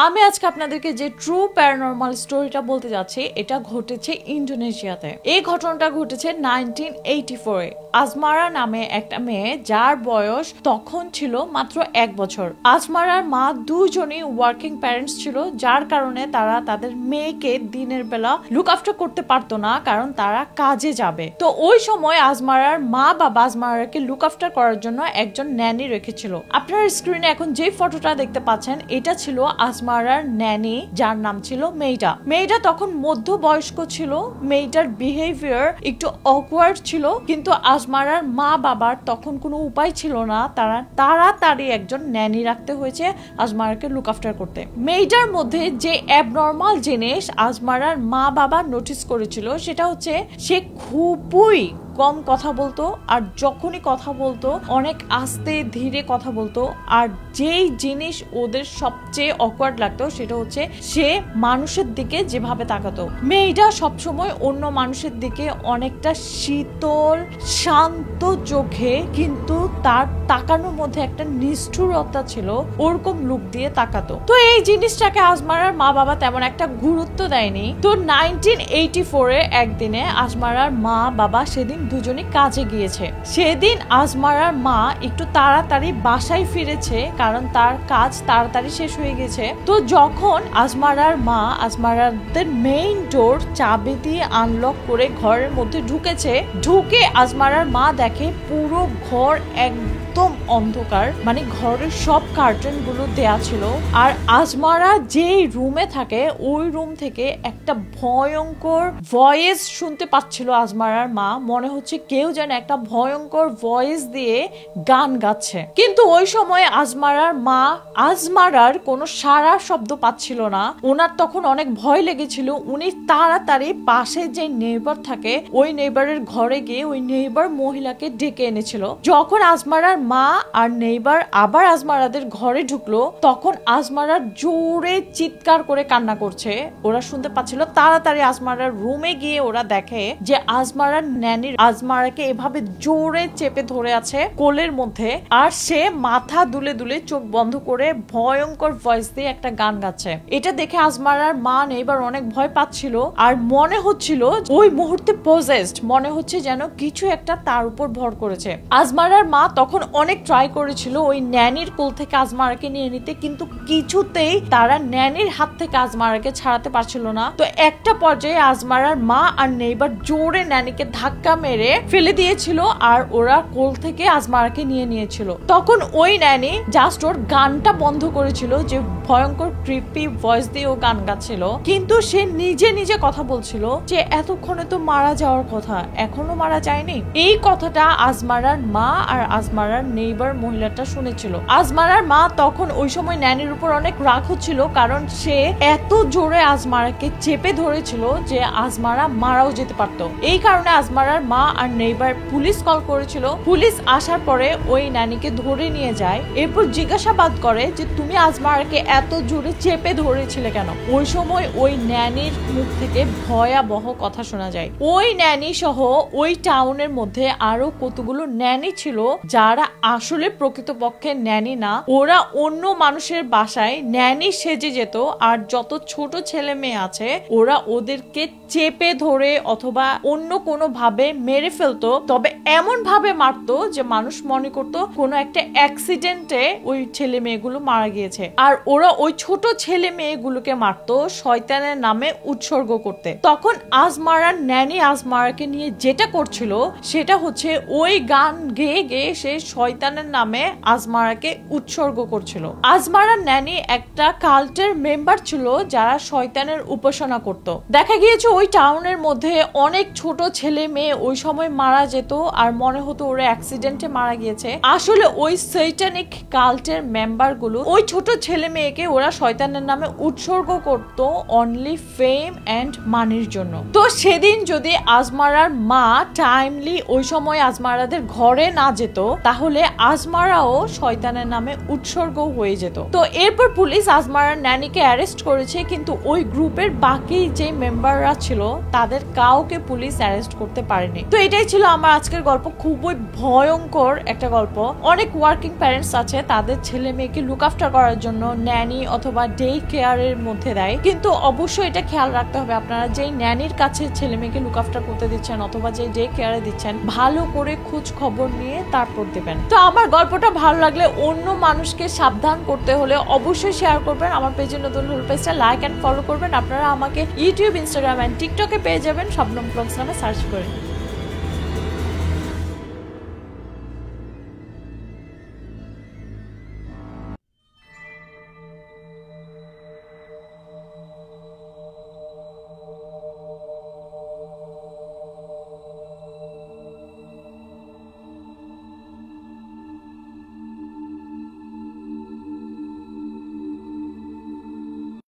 আমি আজকে আপনাদেরকে যে ট্রু প্যারানরমাল স্টোরিটা বলতে যাচ্ছি এটা ঘটেছে ইন্দোনেশিয়াতে। এই ঘটনাটা ঘটেছে 1984 এ। আজমারা নামে একটা মেয়ে যার বয়স তখন ছিল মাত্র 1 বছর। আজমারার মা দুজনই ওয়ার্কিং প্যারেন্টস ছিল, যার কারণে তারা তাদের মেয়েকে দিনের বেলা লুক আফটার করতে পারতো না, কারণ তারা কাজে যাবে। তো ওই সময় আজমারার মা বাবা আজমারাকে লুক আফটার করার জন্য একজন ন্যানি রেখেছিল। আপনার স্ক্রিনে এখন যে ফটোটা দেখতে পাচ্ছেন এটা ছিল আজমারার ন্যানি, যার নাম ছিল মেয়েটা। মেয়েটা তখন মধ্য বয়স্ক ছিল। মেয়েটার বিহেভিয়ার একটু অকওয়ার্ড ছিল, কিন্তু আজমারার মা বাবার তখন কোনো উপায় ছিল না, তারা তাড়াতাড়ি একজন ন্যানি রাখতে হয়েছে আজমারাকে লুক আফটার করতে। মেয়েটার মধ্যে যে অ্যাবনর্মাল জিনিস আজমারার মা বাবা নোটিস করেছিল সেটা হচ্ছে সে খুবই কম কথা বলতো, আর যখনই কথা বলতো অনেক আস্তে ধীরে কথা বলতো। আর যেই জিনিস ওদের সবচেয়ে অকওয়ার্ড লাগতো সেটা হচ্ছে সে মানুষের দিকে যেভাবে তাকাতো। মেয়েটা সবসময় অন্য মানুষের দিকে অনেকটা শীতল শান্ত চোখে, কিন্তু তার তাকানোর মধ্যে একটা নিষ্ঠুরতা ছিল, ওরকম লুক দিয়ে তাকাতো। তো এই জিনিসটাকে আজমারার মা বাবা তেমন একটা গুরুত্ব দেয়নি। তো 1984 এ একদিনে আজমারার মা বাবা সেদিন দুজনই কাজে গিয়েছে। সেদিন আজমারার মা একটু তাড়াতাড়ি বাসায় ফিরেছে, কারণ তার কাজ তাড়াতাড়ি শেষ হয়ে গেছে। তো যখন আজমারার মা আজমারাদের মেইন ডোর চাবি দিয়ে আনলক করে ঘরের মধ্যে ঢুকে আজমারার মা দেখে পুরো ঘর একদম অন্ধকার, মানে ঘরের সব কার্টেন গুলো দেয়া ছিল। আর আজমারা যেই রুমে থাকে ওই রুম থেকে একটা ভয়ঙ্কর ভয়েস শুনতে পাচ্ছিল আজমারার মা। মনে হচ্ছে কেউ যেন একটা ভয়ঙ্কর ভয়েস দিয়ে গান গাচ্ছে, কিন্তু ওই সময় আজমারার মা আজমারার কোনো সারা শব্দ পাচ্ছিল না। ওনার তখন অনেক ভয় লেগেছিল। উনি তাড়াতাড়ি পাশে যে নেইবার থাকে ওই নেইবারের ঘরে গিয়ে ওই নেইবার মহিলাকে ডেকে এনেছিল। যখন আজমারার মা আর নেইবার আবার আজমারাদের ঘরে ঢুকলো, তখন আজমারা জোরে চিৎকার করে কান্না করছে, ওরা শুনতে পাচ্ছিল। তাড়াতাড়ি আজমারার রুমে গিয়ে ওরা দেখে যে আজমারার ন্যানি আজমারাকে এভাবে জোরে চেপে ধরে আছে কোলের মধ্যে, আর সে মাথা দুলে দুলে চোখ বন্ধ করে ভয়ঙ্কর ভয়েস দিয়ে একটা গান গাচ্ছে। এটা দেখে আজমারার মা নেইবার অনেক ভয় পাচ্ছিল, আর মনে হচ্ছিল ওই মুহূর্তে পজেসড, মনে হচ্ছে যেন কিছু একটা তার উপর ভর করেছে। আজমারার মা তখন অনেক ট্রাই করেছিল ওই ন্যানির কোল থেকে আজমারাকে নিয়ে নিতে, কিন্তু কিছুতেই তারা ন্যানির হাত থেকে আজমারাকে ছাড়াতে পারছিল না। তো একটা পর্যায়ে আজমারার মা আর নেইবার জোরে ন্যানিকে ধাক্কা মেরে ফেলে দিয়েছিল, আর ওরা কোল থেকে আজমারাকে নিয়ে নিয়েছিল। তখন ওই ন্যানি জাস্ট ওর গানটা বন্ধ করেছিল, যে ভয়ঙ্কর ক্রিপি ভয়েস দিয়ে ও গান গাচ্ছিল, কিন্তু সে নিজে নিজে কথা বলছিল যে এতক্ষণে তো মারা যাওয়ার কথা, এখনো মারা যায়নি। এই কথাটা আজমারার মা আর আজমারার নেইবার মহিলাটা শুনেছিল। আজমারার মা তখন ওই সময় ন্যানির উপর অনেক রাগ হচ্ছিল, কারণ সে এত জোরে আজমারাকে চেপে ধরেছিল যে আজমারা মারাও যেতে পারতো। এই কারণে আজমারার মা আর নেইবার পুলিশ কল করেছিল। পুলিশ আসার পরে ওই ন্যানিকে ধরে নিয়ে যায়, এরপর জিজ্ঞাসাবাদ করে যে তুমি আজমারাকে এত জোরে চেপে ধরেছিলে কেন। ওই সময় ওই ন্যানির মুখ থেকে ভয়াবহ কথা শোনা যায়। ওই ন্যানি সহ ওই টাউনের মধ্যে আরো কতগুলো ন্যানি ছিল যারা আসলে প্রকৃতপক্ষে ন্যানি না, ওরা অন্য মানুষের বাসায় ন্যানি সেজে যেত, আর যত ছোট ছেলে মেয়ে আছে ওরা ওদেরকে চেপে ধরে অথবা অন্য কোনো ভাবে মেরে ফেলতো, তবে এমন ভাবে মারতো যে মানুষ মনে করতো কোনো একটা অ্যাক্সিডেন্টে ওই ছেলে মেয়েগুলো মারা গিয়েছে। আর ওরা ওই ছোট ছেলে মেয়েগুলোকে মারতো শয়তানের নামে উৎসর্গ করতে। তখন আজমারার ন্যানি আজমারাকে নিয়ে যেটা করছিল সেটা হচ্ছে ওই গান গেয়ে গেয়ে সে শয়তানের নামে আজমারাকে উৎসর্গ করছিল। আজমারার ন্যানি একটা কাল্টের মেম্বার ছিল যারা শয়তানের উপাসনা করত। দেখা গিয়েছে ওই টাউনের মধ্যে অনেক ছোট ছেলে মেয়ে ওই সময় মারা যেত, আর মনে হতো ওরা অ্যাক্সিডেন্টে মারা গিয়েছে। আসলে ওই সৈটানিক কাল্টের মেম্বার গুলো ওই ছোট ছেলে মেয়েকে ওরা শয়তানের নামে উৎসর্গ করত অনলি ফেম এন্ড মানির জন্য। তো সেদিন যদি আজমারার মা টাইমলি ওই সময় আজমারাদের ঘরে না যেত, তাহলে আজমারাও শয়তানের নামে উৎসর্গ হয়ে যেত। তো এরপর পুলিশ আজমারার ন্যানিকে অ্যারেস্ট করেছে, কিন্তু ওই গ্রুপের বাকি যে মেম্বাররা ছিল তাদের কাউকে পুলিশ অ্যারেস্ট করতে পারেনি। তো এটাই ছিল আমার আজকের গল্প, খুবই ভয়ঙ্কর একটা গল্প। অনেক ওয়ার্কিং প্যারেন্টস আছে তাদের ছেলে মেয়েকে লুক আফটার করার জন্য ন্যানি অথবা ডে কেয়ারের মধ্যে দেয়, কিন্তু অবশ্যই এটা খেয়াল রাখতে হবে আপনারা যেই ন্যানির কাছে ছেলে মেয়েকে লুক আফটার করতে দিচ্ছেন অথবা যে ডে কেয়ারে দিচ্ছেন ভালো করে খোঁজ খবর নিয়ে তারপর দেবেন। তো আমার গল্পটা ভালো লাগলে অন্য মানুষকে সাবধান করতে হলে অবশ্যই শেয়ার করবেন। আমার পেজে নতুন হলে পেজটা লাইক এন্ড ফলো করবেন। আপনারা আমাকে ইউটিউব, ইনস্টাগ্রাম এন্ড টিকটকে পেয়ে যাবেন শবনম ব্লগস নামে সার্চ করে।